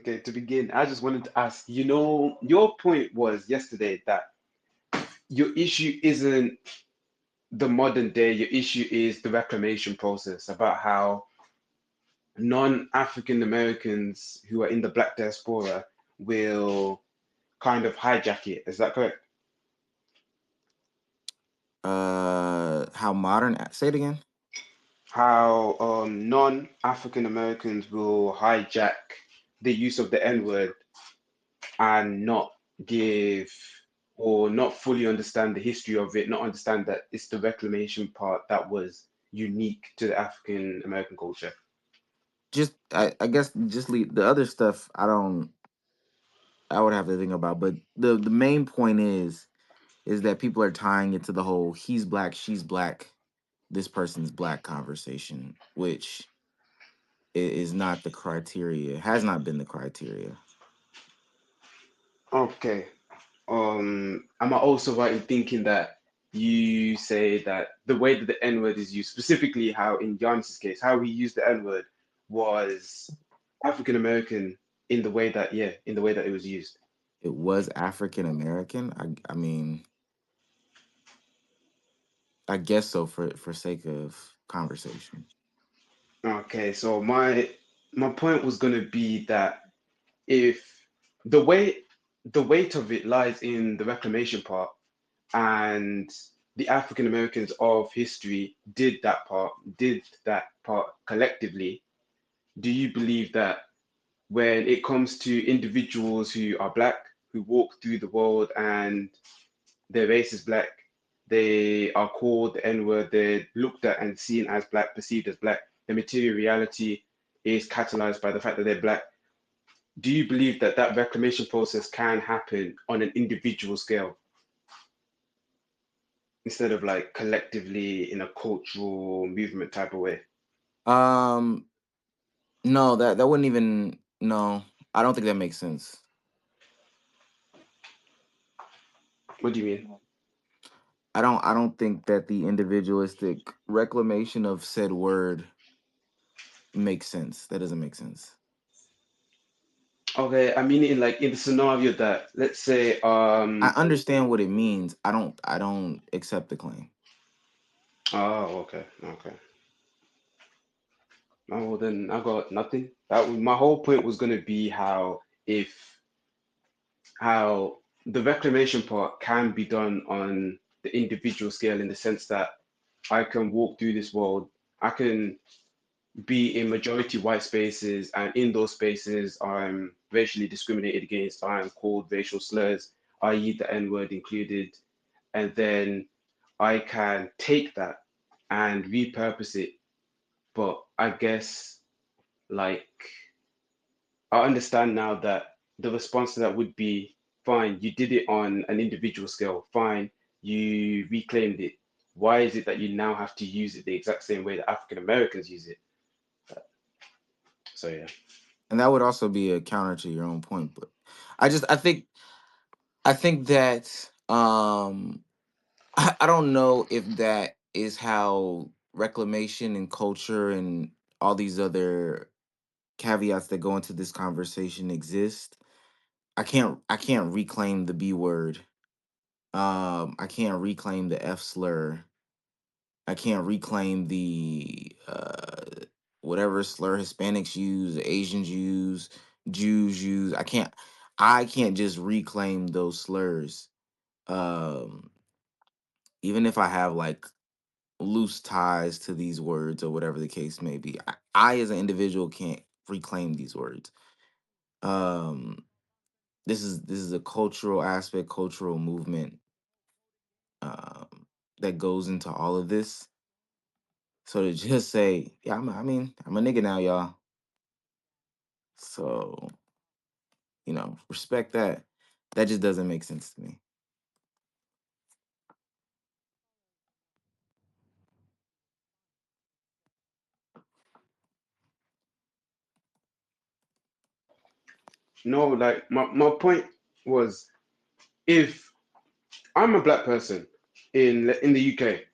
Okay, to begin, I just wanted to ask, your point was yesterday that your issue isn't the modern day, your issue is the reclamation process about how non-African Americans who are in the Black diaspora will kind of hijack it. Is that correct? How modern? Say it again. How non-African Americans will hijack the use of the N-word and not give or not fully understand the history of it, not understand that it's the reclamation part that was unique to the African American culture. Just I guess just leave the other stuff. I don't. I would have to think about, but the main point is that people are tying it to the whole he's black, she's black, this person's black conversation, which is not the criteria. Has not been the criteria. Okay. Am I also right in thinking that you say that the way that the N-word is used, specifically how in Giannis's case, how he used the N-word was African American in the way that, yeah, in the way that it was used. It was African American. I mean, I guess so for sake of conversation. Okay, so my point was going to be that if the weight the weight of it lies in the reclamation part, and the African Americans of history did that part collectively, do you believe that when it comes to individuals who are black, who walk through the world and their race is black, they are called the N-word, they're looked at and seen as black, perceived as black, the material reality is catalyzed by the fact that they're black. Do you believe that that reclamation process can happen on an individual scale instead of like collectively in a cultural movement type of way? Um, no, that wouldn't even. No, I don't think that makes sense. What do you mean? I don't think that the individualistic reclamation of said word makes sense. That doesn't make sense. Okay, I mean in like in the scenario that let's say I understand what it means. I don't accept the claim. oh okay. Oh, well then I got nothing. My whole point was gonna be if how the reclamation part can be done on the individual scale in the sense that I can walk through this world, I can be in majority white spaces, and in those spaces, I'm racially discriminated against. I'm called racial slurs, i.e., the N word included. And then I can take that and repurpose it. But I guess, like, I understand now that the response to that would be fine, you did it on an individual scale, fine, you reclaimed it. Why is it that you now have to use it the exact same way that African Americans use it? So, yeah. And that would also be a counter to your own point, but I think that I don't know if that is how reclamation and culture and all these other caveats that go into this conversation exist. I can't reclaim the B word. I can't reclaim the F slur. I can't reclaim the whatever slur Hispanics use, Asians use, Jews use. I can't just reclaim those slurs. Um Even if I have like loose ties to these words or whatever the case may be. I as an individual can't reclaim these words. Um this is a cultural aspect, cultural movement that goes into all of this. So to just say, yeah, I'm a nigga now, y'all. So, respect that. That just doesn't make sense to me. No, like my point was if I'm a black person in the UK,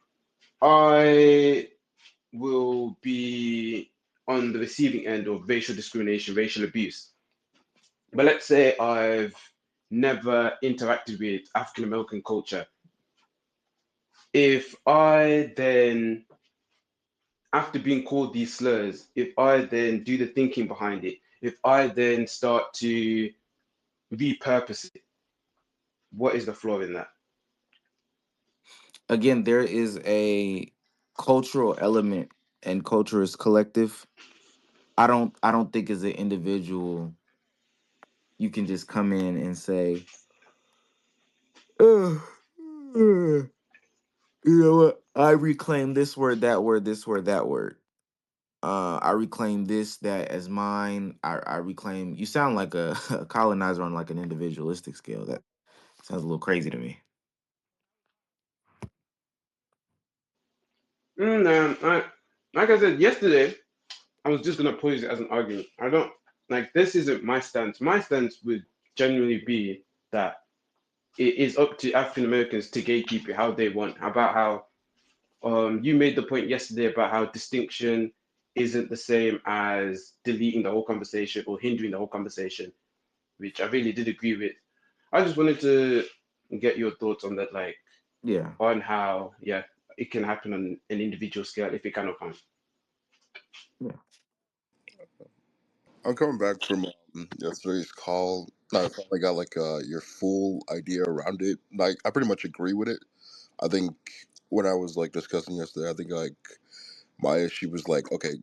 I will be on the receiving end of racial discrimination, racial abuse. But let's say I've never interacted with African American culture. If I then, after being called these slurs, if I then do the thinking behind it, if I then start to repurpose it, what is the flaw in that? Again, there is a cultural element, and culture is collective. I don't think as an individual you can just come in and say, "Ugh, ugh, you know what? I reclaim this word, that word, this word, that word. I reclaim this, that as mine. I reclaim." You sound like a, a colonizer on like an individualistic scale. That sounds a little crazy to me. Like I said yesterday, I was just gonna pose it as an argument. I don't like this. Isn't my stance. My stance would genuinely be that it is up to African Americans to gatekeep it how they want. About how you made the point yesterday about how distinction isn't the same as deleting the whole conversation or hindering the whole conversation, which I really did agree with. I just wanted to get your thoughts on that, like Yeah. on how, yeah, it can happen on an individual scale if it can or can't. Yeah. I'm coming back from yesterday's call. I finally got like your full idea around it. Like I pretty much agree with it. I think when I was like discussing yesterday, I think like my issue was like, okay,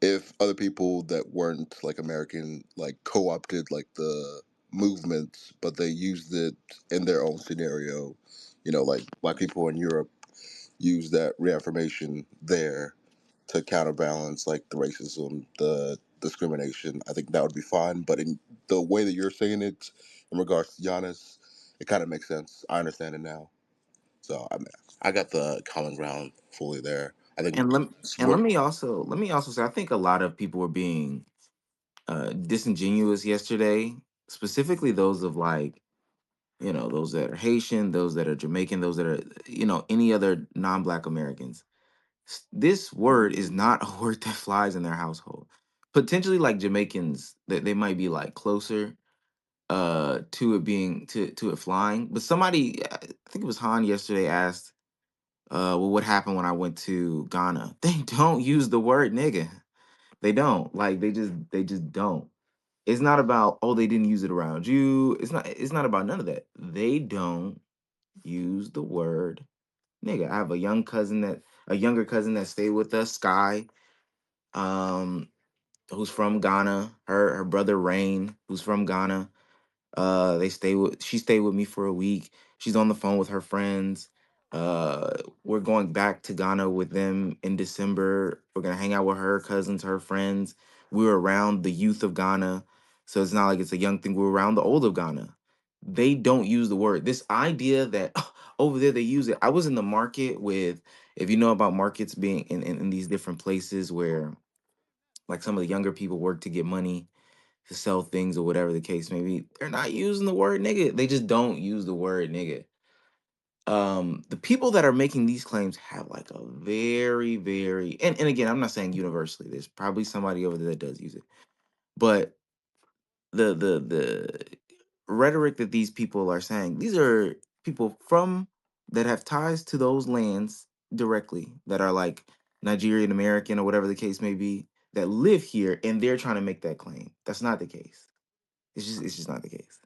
if other people that weren't like American like co-opted like the movement, but they used it in their own scenario, like black people in Europe use that reaffirmation there to counterbalance like the racism, the discrimination. I think that would be fine. But in the way that you're saying it, in regards to Giannis, it kind of makes sense. I understand it now. So I got the common ground fully there. I think And let it's and what let me also say I think a lot of people were being disingenuous yesterday, specifically those of like, those that are Haitian, those that are Jamaican, those that are, any other non-black Americans. This word is not a word that flies in their household. Potentially like Jamaicans, that they might be like closer to it being to it flying. But somebody, I think it was Han yesterday, asked, well, what happened when I went to Ghana? They don't use the word nigga. They don't. Like they just don't. It's not about, oh, they didn't use it around you. It's not about none of that. They don't use the word nigga. I have a younger cousin that stayed with us, Sky, um, who's from Ghana. Her brother Rain, who's from Ghana. She stayed with me for a week. She's on the phone with her friends. We're going back to Ghana with them in December. We're gonna hang out with her cousins, her friends. We were around the youth of Ghana, so it's not like it's a young thing. We're around the old of Ghana. They don't use the word. This idea that over there they use it. I was in the market with, if you know about markets being in these different places where like some of the younger people work to get money to sell things or whatever the case may be, they're not using the word nigga. They just don't use the word nigga. The people that are making these claims have like a very, very, and again, I'm not saying universally. There's probably somebody over there that does use it, but the rhetoric that these people are saying, these are people from that have ties to those lands directly, that are like Nigerian American or whatever the case may be, that live here, and they're trying to make that claim. That's not the case. It's just not the case.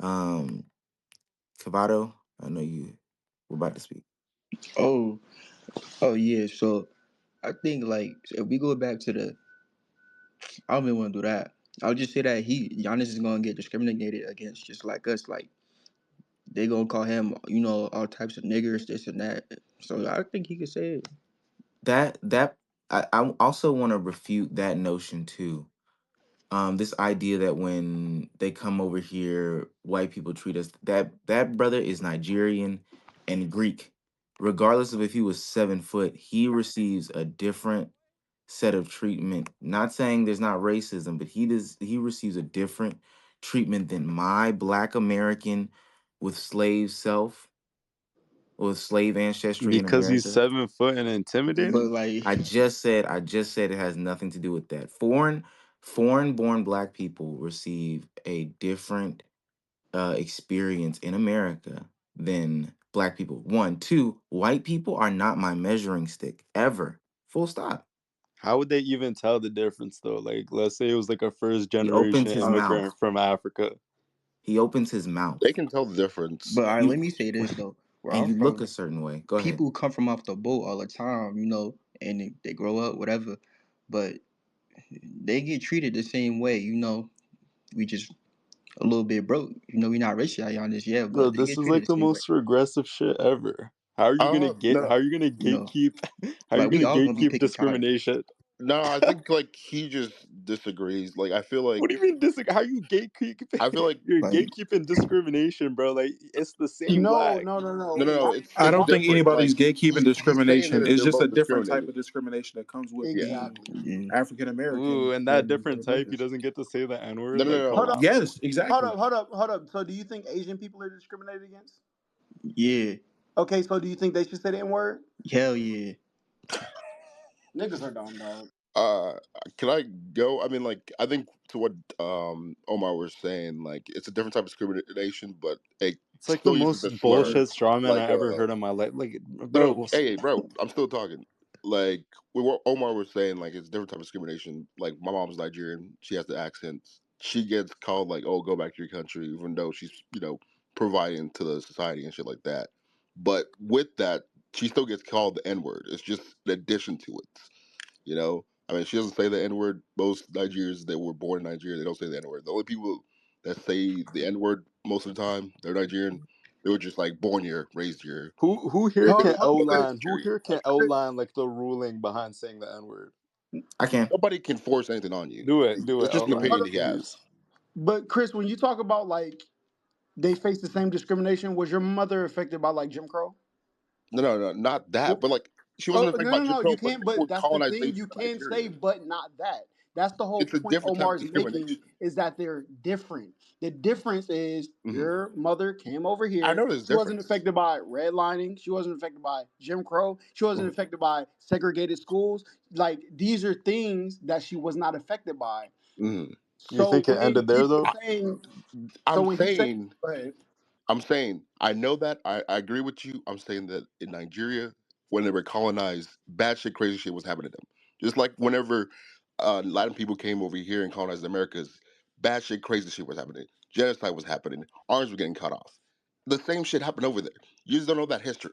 Um, Cavato, I know you were about to speak. Oh, oh yeah. So I think like if we go back to the, I don't even want to do that. I'll just say that Giannis is gonna get discriminated against just like us. Like they gonna call him, all types of niggers, this and that. So I think he could say it. That I also want to refute that notion too. This idea that when they come over here, white people treat us, that brother is Nigerian and Greek. Regardless of if he was 7 foot, he receives a different set of treatment. Not saying there's not racism, but he receives a different treatment than my black American with slave self, with slave ancestry in Because he's America. 7 foot and But intimidating? like, I just said it has nothing to do with that. Foreign. Foreign born black people receive a different experience in America than black people. One, two, white people are not my measuring stick ever. Full stop. How would they even tell the difference though? Like, let's say it was like a first He generation opens his Uh, mouth. immigrant from Africa. He opens his They mouth. can tell the difference. but all right, You let me say this though. Where and I'm you look from, a certain way. Go ahead. people come from off the boat all the time, and they grow up, whatever. But they get treated the same way, We just a little bit broke. We not rich yet on this yet, Bro, but they this get is treated like the the same way. most regressive shit ever. How are you gonna get? No, How are you gonna You know, gatekeep? How are you like we gonna all gonna be gatekeep taken care of. discrimination? no, I think like he just disagrees. Like I feel What like do you mean How you gatekeep? I feel like You're Like gatekeeping discrimination, bro. Like it's the same No, black. no, no, no. no, Why? it's I it's don't think different. anybody's Like gatekeeping he's saying discrimination. that It's they're just a both different type discriminating. of discrimination that comes with being Exactly. yeah. African American Ooh, and that than different type, he others. doesn't get to say the N No, word. no, Like, no, come Hold no. up, on. Yes, hold exactly. up, hold up, hold up. So, do you think Asian people are discriminated against? Yeah. Okay, so do you think they should say the N word? Hell yeah. Niggas are dumb, dog. Uh, can I go? I mean, like I think to what Omar was saying, like it's a different type of discrimination, but it It's like the still uses the most slur. bullshit straw man I Like ever heard in my life. Like, no, bro, hey, bro, I'm still talking. Like what Omar was saying, like it's a different type of discrimination. Like my mom's Nigerian, she has the accent. She gets called like, "Oh, go back to your country," even though she's providing to the society and shit like that. But with that, she still gets called the N word. It's just an addition to it. I mean, she doesn't say the N word. Most Nigerians that were born in Nigeria, they don't say the N word. The only people that say the N word most of the time, they're Nigerian. They were just like born here, raised here. who They here say Hold, can the hold up, Chris. outline? Who Nigerian. here can Chris. outline like the ruling behind saying the N word? I can. Nobody can force anything on you. Do it, It's just an outline Hold opinion it, up. he has. please. But Chris, when you talk about like they face the same discrimination, was your mother affected by like Jim Crow? No, no, no, not that. Well, But like, she wasn't oh affected no, by no, Jim no. You Crow, but can't. before But that's the thing. colonization You of can say, Nigeria, but not that. That's the whole it's a point different type of Omar's making discrimination. is that they're different. The difference is Hmm. your mother came over I here. know there's She wasn't difference. affected by redlining. She wasn't affected by Jim Crow. She wasn't Hmm. affected by segregated schools. Like these are things that she was not affected by. Hmm. You So think it when ended there he's though? saying, so I'm when he's saying, saying go ahead. I'm saying, I know that. I agree with you. I'm saying that in Nigeria, when they were colonized, bad shit, crazy shit was happening to them. Just like whenever Latin people came over here and colonized the Americas, bad shit, crazy shit was happening. Genocide was happening. Arms were getting cut off. The same shit happened over there. You just don't know that history.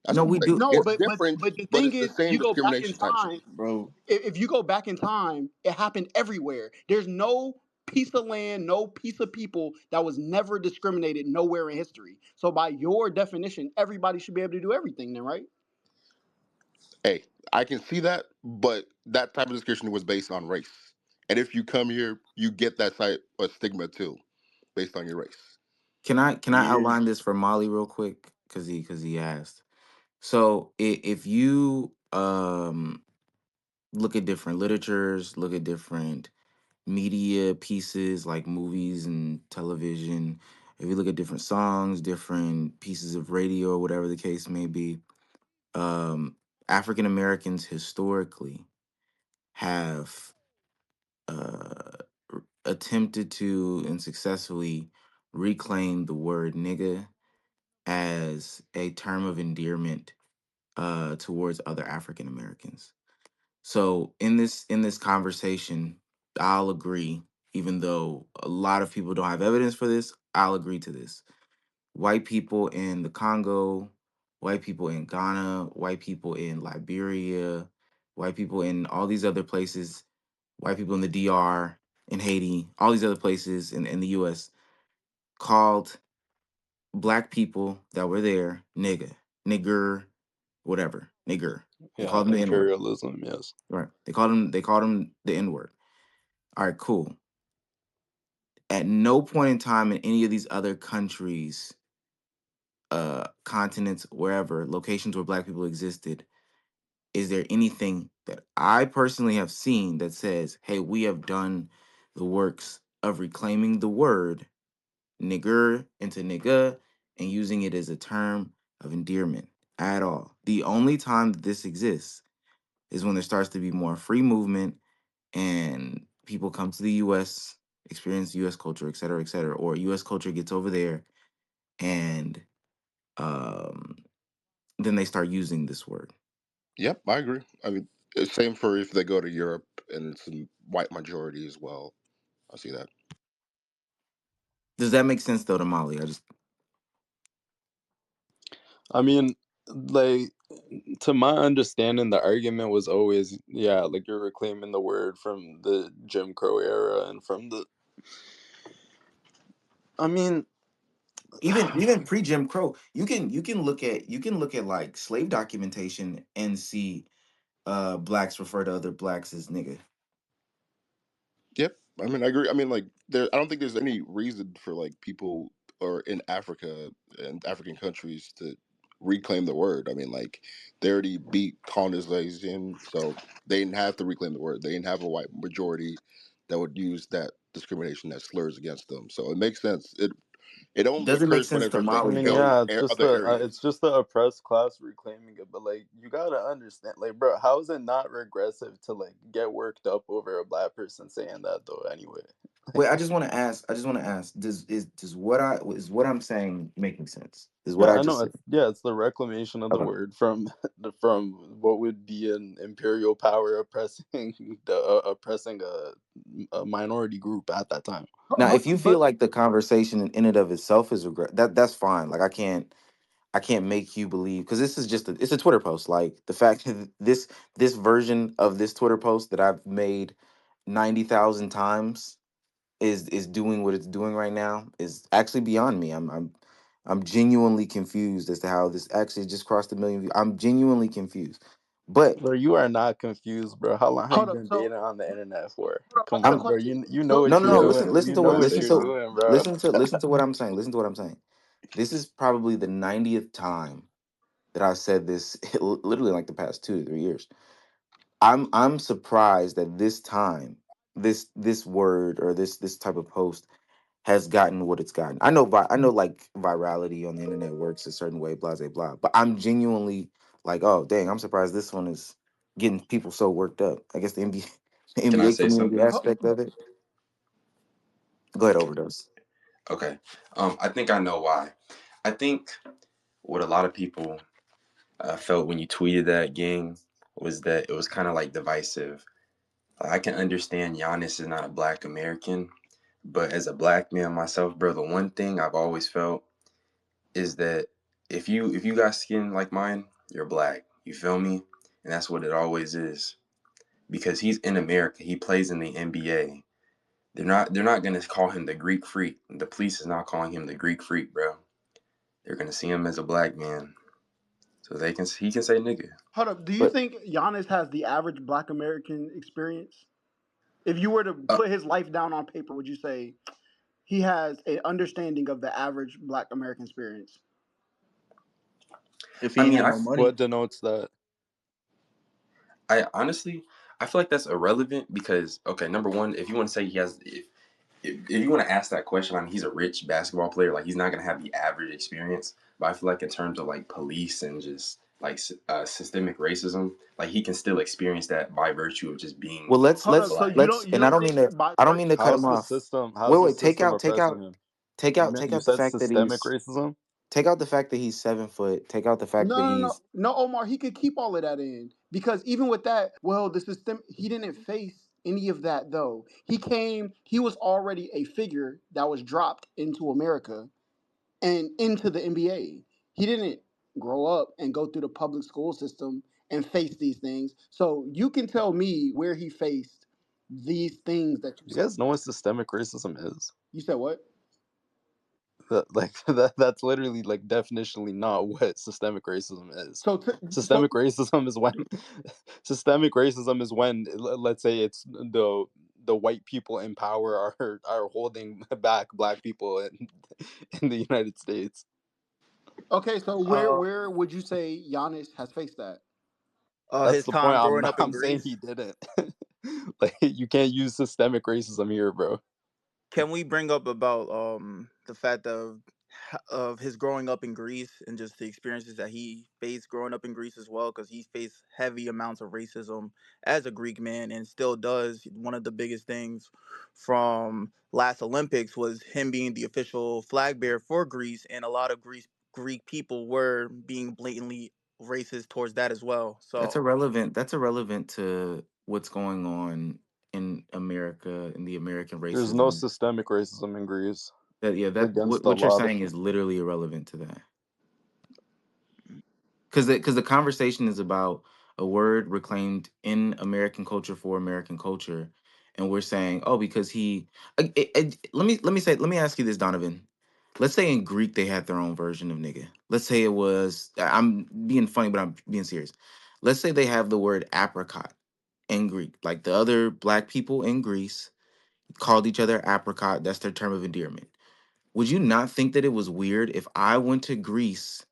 That's No, what I'm we saying. do. No, It's but different, the but thing it's the is, same you go back in discrimination type shit. time. Bro. If you go back in time, it happened everywhere. There's no piece of land, no piece of people that was never discriminated nowhere in history. So by your definition, everybody should be able to do everything then, right? Hey, I can see that, but that type of discrimination was based on race. And if you come here, you get that type of stigma too, based on your race. Can I Yeah. outline this for Molly real quick? Cause he asked. So if you look at different literatures, look at different media pieces like movies and television, if you look at different songs, different pieces of radio, or whatever the case may be, um, African Americans historically have attempted to and successfully reclaim the word nigga as a term of endearment towards other African Americans. So in this conversation, I'll agree, even though a lot of people don't have evidence for this, I'll agree to this. White people in the Congo, white people in Ghana, white people in Liberia, white people in all these other places, white people in the DR, in Haiti, all these other places in the US called black people that were there nigga, nigger, whatever, nigger. They Yeah, called them the N word. imperialism. Yes. Right. They called him the N word. All right, cool. At no point in time in any of these other countries, continents, wherever, locations where black people existed, is there anything that I personally have seen that says, hey, we have done the works of reclaiming the word nigger into nigga and using it as a term of endearment at all. The only time that this exists is when there starts to be more free movement and people come to the U.S., experience U.S. culture, et cetera, or U.S. culture gets over there, and um, then they start using this word. Yep, I agree. I mean, it's same for if they go to Europe and it's a white majority as well. I see that. Does that make sense though to Molly? I mean, like, to my understanding, the argument was always, yeah, like you're reclaiming the word from the Jim Crow era and from the. I mean, Even pre Jim Crow, you can look at like slave documentation and see blacks refer to other blacks as nigga. Yep. I mean, I agree. I mean, like, I don't think there's any reason for like people or in Africa and African countries to reclaim the word. I mean, like, they already beat colonization, so they didn't have to reclaim the word. They didn't have a white majority that would use that discrimination as slurs against them. So it makes sense. It only Doesn't make occurs sense to whenever I like Molly you mean, go though. yeah, other it's areas. just the oppressed class reclaiming it, but like you gotta understand, like, bro, how is it not regressive to like get worked up over a black person saying that though? Anyway, Wait, I just want to ask. Does what I'm saying making sense? Is what yeah, I I just know said? it's the reclamation of the Okay. word from from what would be an imperial power oppressing oppressing a minority group at that time. Now, if you feel But like the conversation in and of itself is regret, that's fine. Like I can't make you believe because this is just it's a Twitter post. Like the fact that this version of this Twitter post that I've made 90,000 times is doing what it's doing right now is actually beyond me. I'm genuinely confused as to how this actually just crossed a million views. I'm genuinely confused. But Bro, you are not confused, bro. How long have you hold up. been So dating on the internet for? hold up, I Come got a I'm on, bro. question. You know So what no, you're no. so Listen, doing. listen You to know what what listen you're to doing, bro. listen to what I'm saying. Listen to what I'm saying. This is probably the 90th time that I've said this literally like the past 2 to 3 years. I'm surprised that this time this word or this type of post has gotten what it's gotten. I know like virality on the internet works a certain way, blah blah blah. But I'm genuinely like, oh dang, I'm surprised this one is getting people so worked up. I guess the NBA the Can I NBA say community something? aspect of it. Go ahead, overdose. Okay. I think I know why. I think what a lot of people felt when you tweeted that, gang, was that it was kind of like divisive. I can understand Giannis is not a black American, but as a black man myself, bro, the one thing I've always felt is that if you got skin like mine, you're black. You feel me? And that's what it always is. Because he's in America, he plays in the NBA. They're not gonna call him the Greek freak. The police is not calling him the Greek freak, bro. They're gonna see him as a black man, so he can say nigga. hold up. Do you But think Giannis has the average Black American experience? If you were to Uh, put his life down on paper, would you say he has an understanding of the average Black American experience? If he I ain't mean, had I no money, What denotes that? I honestly I feel like that's irrelevant because okay, number one, if you want to say he has if you want to ask that question, I mean, he's a rich basketball player. Like, he's not going to have the average experience. But I feel like in terms of like police and just like systemic racism, like he can still experience that by virtue of just being well, Hold up. So black. let's you and don't think by I don't mean to virtue? cut him off. How's Wait, the wait, system oppressing him? take You out you the said fact that systemic racism? take out the fact that he's 7 foot. Take out the fact that he's No, Omar. He could keep all of that in because even with that, well, the system. He didn't face any of that though. He came. He was already a figure that was dropped into America and into the NBA. He didn't grow up and go through the public school system and face these things. So you can tell me where he faced these things that you You said. guys know what systemic racism is? You said what? That's literally like definitionally not what systemic racism is. So Systemic racism is when systemic racism is when let's say it's the white people in power are holding back black people in the United States. okay. So uh, where would you say Giannis has faced that? That's his the point. time I'm growing not, up in I'm saying he Greece. didn't. Like you can't use systemic racism here, bro. Can we bring up about the fact of of his growing up in Greece and just the experiences that he faced growing up in Greece as well, because he faced heavy amounts of racism as a Greek man and still does. One of the biggest things from last Olympics was him being the official flag bearer for Greece, and a lot of Greek people were being blatantly racist towards that as well. That's So irrelevant. That's irrelevant to what's going on in America and the American There's no racism. systemic racism in Greece. That yeah, It's that against a what you're lot of saying is literally irrelevant to that. Because the conversation is about a word reclaimed in American culture for American culture, and we're saying, oh, because let me ask you this, Donovan. Let's say in Greek they had their own version of nigga. Let's say it was, I'm being funny, but I'm being serious. Let's say they have the word apricot in Greek, like the other black people in Greece called each other apricot. That's their term of endearment. Would you not think that it was weird if I went to Greece,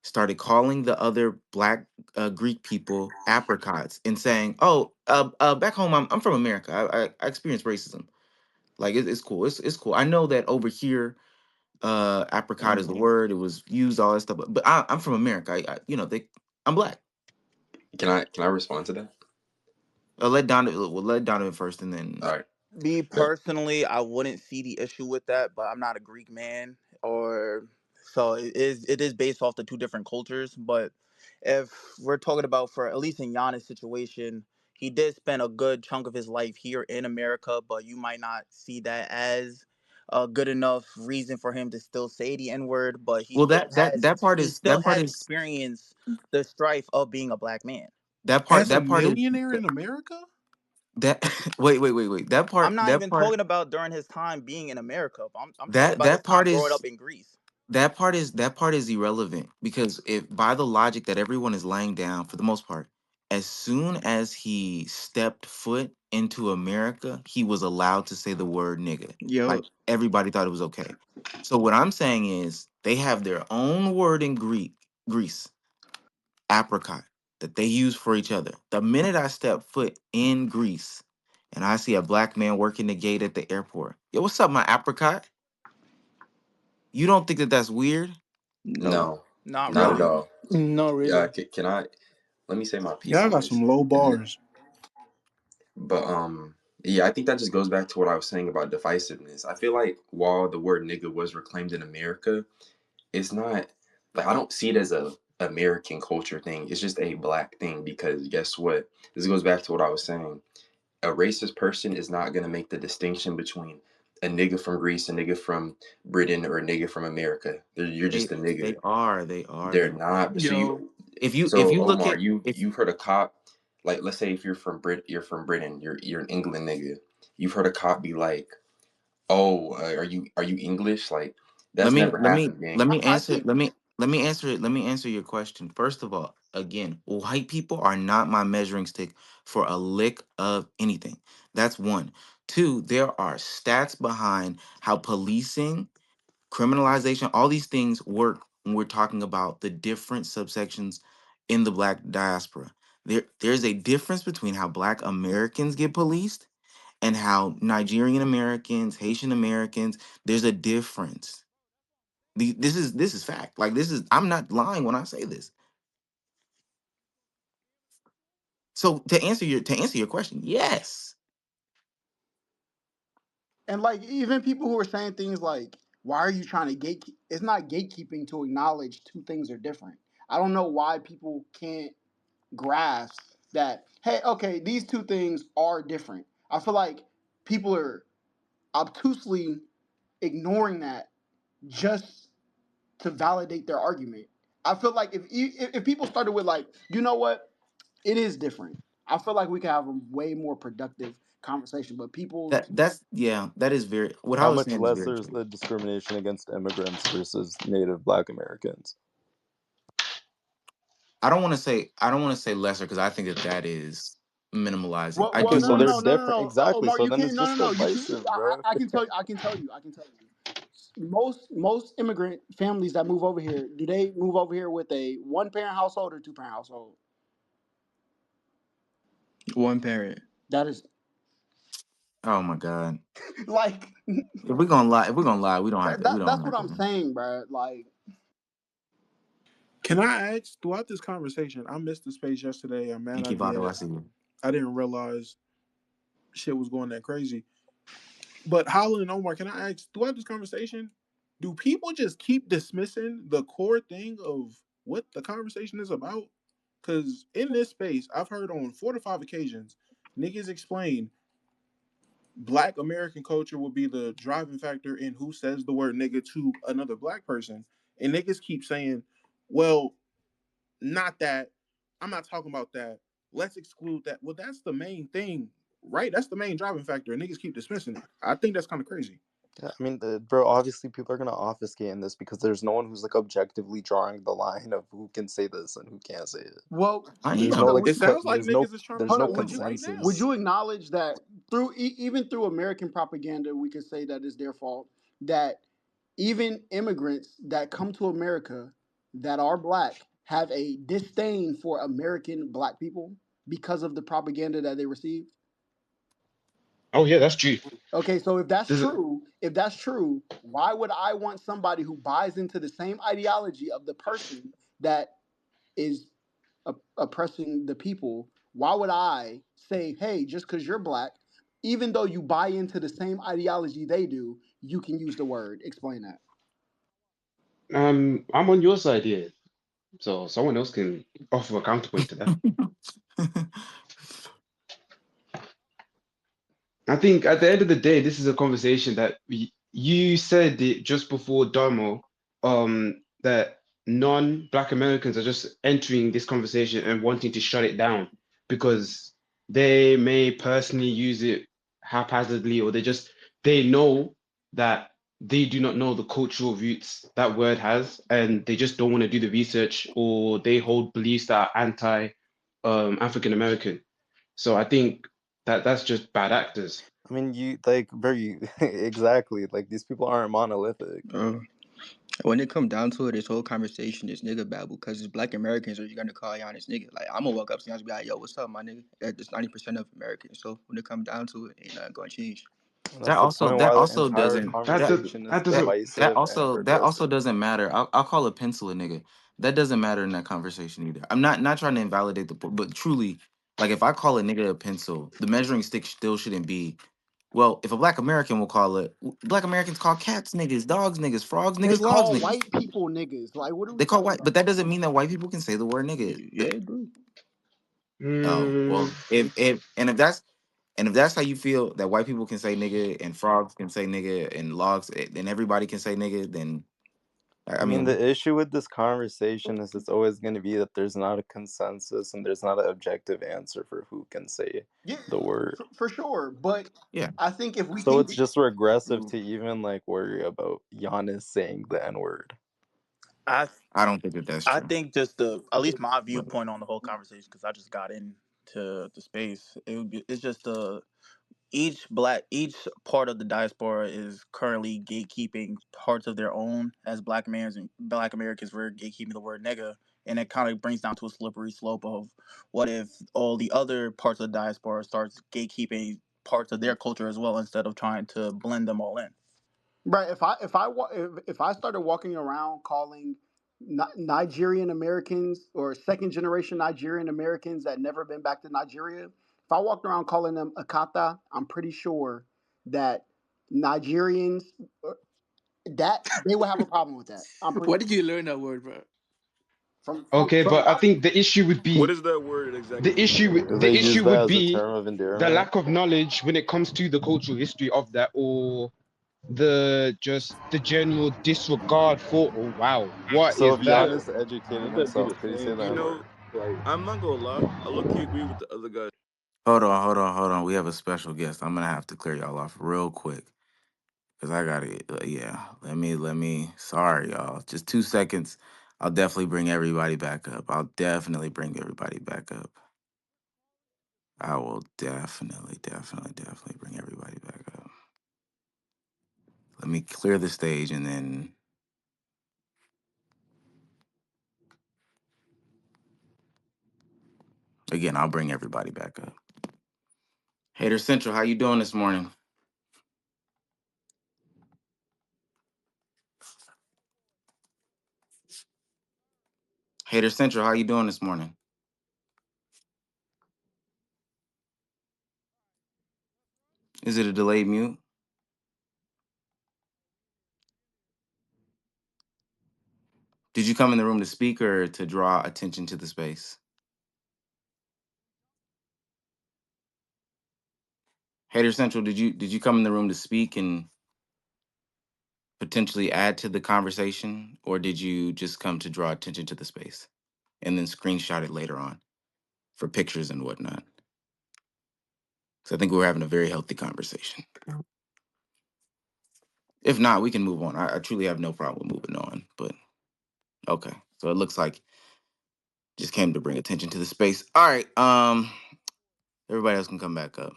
started calling the other black Greek people apricots and saying, "Oh, back home, I'm from America. I experienced racism. Like it's cool. It's cool. I know that over here, apricot is the word. It was used all that stuff. But I'm from America. I'm black. Can I respond to that? Let Donovan first, and then All right. me That, personally, I wouldn't see the issue with that, but I'm not a Greek man, or so it is based off the two different cultures. But if we're talking about, for at least in Giannis' situation, he did spend a good chunk of his life here in America, but you might not see that as a good enough reason for him to still say the N word. But well, he still has experienced the strife of being a black man. that part As a that part is millionaire in America? that wait, I'm not even talking about during his time being in America. I'm talking that about his that time part growing is up in Greece. that part is irrelevant because if by the logic that everyone is laying down for the most part, as soon as he stepped foot into America, he was allowed to say the word nigga. Like Yup. everybody thought it was okay. So what I'm saying is they have their own word in Greece, apricot, that they use for each other. The minute I step foot in Greece and I see a black man working the gate at the airport, yo, what's up, my apricot? You don't think that that's weird? No, no, not not at really. all. No, Yeah, really. can I let me say my piece Y'all on got this? some low And then, bars. but yeah, I think that just goes back to what I was saying about divisiveness. I feel like while the word nigga was reclaimed in America, it's not like I don't see it as a American culture thing. It's just a black thing because guess what? This goes back to what I was saying. A racist person is not going to make the distinction between a nigga from Greece, a nigga from Britain, or a nigga from America. You're just a They nigga. are. They are They're though. not. So Yo, you, If so you look Omar, at if you've heard a cop, like let's say if you're from Britain, you're an England nigga. You've heard a cop be like, "Oh, are you English?" Like let that's me never let me happened, let gang. me I answer think, let me answer your question. First of all, again, white people are not my measuring stick for a lick of anything. That's one. Two, there are stats behind how policing, criminalization, all these things work when we're talking about the different subsections in the black diaspora. There's a difference between how black Americans get policed and how Nigerian Americans, Haitian Americans, there's a difference. This is fact. Like I'm not lying when I say this. So to answer your question, yes. and like even people who are saying things like, "Why are you trying to gate?" It's not gatekeeping to acknowledge two things are different. I don't know why people can't grasp that. Hey, okay, these two things are different. I feel like people are obtusely ignoring that just to validate their argument. I feel like if people started with like, you know what, it is different. I feel like we could have a way more productive conversation. But people, That's yeah, that is very what I how was much saying is very lesser is true. the discrimination against immigrants versus native black Americans? I don't want to say lesser because I think that is minimalizing. I well, Okay, do no, so no, want they're no, to no, no, different. no. Exactly. Omar, So you then can't. it's No, no, just no. You can. divisive, bro. I can tell you. I can tell you. I can tell you. Most immigrant families that move over here, do they move over here with a one parent household or two parent household? One parent. That is Oh my god. Like If we're gonna lie, we don't have to. We don't that's what have I'm to. saying, bro. Like, Can I ask throughout this conversation? I missed the space yesterday. I'm mad I Inky Vado, I did. see you. I didn't realize shit was going that crazy. But Holland and Omar, can I ask throughout this conversation, do people just keep dismissing the core thing of what the conversation is about? Because in this space, I've heard on 4 to 5 occasions, niggas explain black American culture will be the driving factor in who says the word nigga to another black person. And niggas keep saying, well, not that. I'm not talking about that. Let's exclude that. Well, that's the main thing, right? That's the main driving factor. And niggas keep dismissing it. I think that's kind of crazy. Yeah, I mean, bro, obviously people are gonna obfuscate in this because there's no one who's like objectively drawing the line of who can say this and who can't say it. well, I There's am. no hold like on. It sounds like niggas is trying to there's Hold no on. prove a Would you point would now. consensus. you acknowledge that through even through American propaganda, we could say that it's their fault that even immigrants that come to America that are black have a disdain for American black people because of the propaganda that they received? Oh yeah, that's true. Okay, so There's, if that's true, why would I want somebody who buys into the same ideology of the person that is oppressing the people? Why would I say, hey, just because you're black, even though you buy into the same ideology they do, you can use the word? Explain that. I'm on your side here, so someone else can offer a counterpoint to that. I think at the end of the day, this is a conversation that you said it just before Domo, that non-Black Americans are just entering this conversation and wanting to shut it down because they may personally use it haphazardly, or they know that they do not know the cultural roots that word has, and they just don't want to do the research, or they hold beliefs that are anti African American. So I think that that's just bad actors. I mean, you like very exactly like these people aren't monolithic. Uh, when it come down to it, this whole conversation is nigga babble because it's black Americans are you gonna call Giannis nigga. Like I'm gonna walk up to Giannis and be like, yo, what's up, my nigga? It's 90% of Americans. So when it come down to it, ain't nothing gonna change. And That that's the also point that why the also entire doesn't that conversation is That that doesn't. divisive and that also progressive. doesn't matter. I'll call a pencil a nigga. That doesn't matter in that conversation either. I'm not trying to invalidate but truly, like if I call a nigga a pencil, the measuring stick still shouldn't be. Well, if a black American will call it, black Americans call cats niggas, dogs niggas, frogs They niggas, logs call niggas. white people niggas. Like, what are we They call talking white, about? but that doesn't mean that white people can say the word nigga. Yeah, agree. Oh Mm, well, if that's how you feel that white people can say nigga and frogs can say nigga and logs and everybody can say nigga, then I I mean, mean, the issue with this conversation is it's always going to be that there's not a consensus and there's not an objective answer for who can say Yeah, the word. for sure. But yeah, I think if we So can it's get, just regressive to even like worry about Giannis saying the N word. I I don't think that that's I true. think just the at least my But viewpoint on the whole conversation because I just got into the space. It's just each part of the diaspora is currently gatekeeping parts of their own as black Americans were gatekeeping the word nigga, and it kind of brings down to a slippery slope of what if all the other parts of the diaspora starts gatekeeping parts of their culture as well instead of trying to blend them all in. right? If I started walking around calling Nigerian Americans or second generation Nigerian Americans that never been back to Nigeria, if I walked around calling them Akata, I'm pretty sure that Nigerians that they would have a problem with that. I'm pretty Where did you learn that word, bro? okay, from but I think the issue would What be is that word exactly? They the use issue that would as a be term of the endearment. lack of knowledge when it comes to the cultural history of that, or the general disregard for, oh wow, what So is if that? Giannis educated Wouldn't that be himself, the could he say same? the N word? I'm not gonna lie. I low key agree with the other guy. hold on. We have a special guest. I'm gonna have to clear y'all off real quick because I gotta. Yeah, let me. Sorry, y'all. Just 2 seconds. I'll definitely bring everybody back up. I'll definitely bring everybody back up. I will definitely bring everybody back up. Let me clear the stage and then again, I'll bring everybody back up. Hater Central, how you doing this morning? Hater Central, how you doing this morning? Is it a delayed mute? Did you come in the room to speak or to draw attention to the space? Hater Central, did you come in the room to speak and potentially add to the conversation, or did you just come to draw attention to the space and then screenshot it later on for pictures and whatnot? Because I think we're having a very healthy conversation. If not, we can move on. I truly have no problem moving on. But okay, so it looks like just came to bring attention to the space. All right, everybody else can come back up.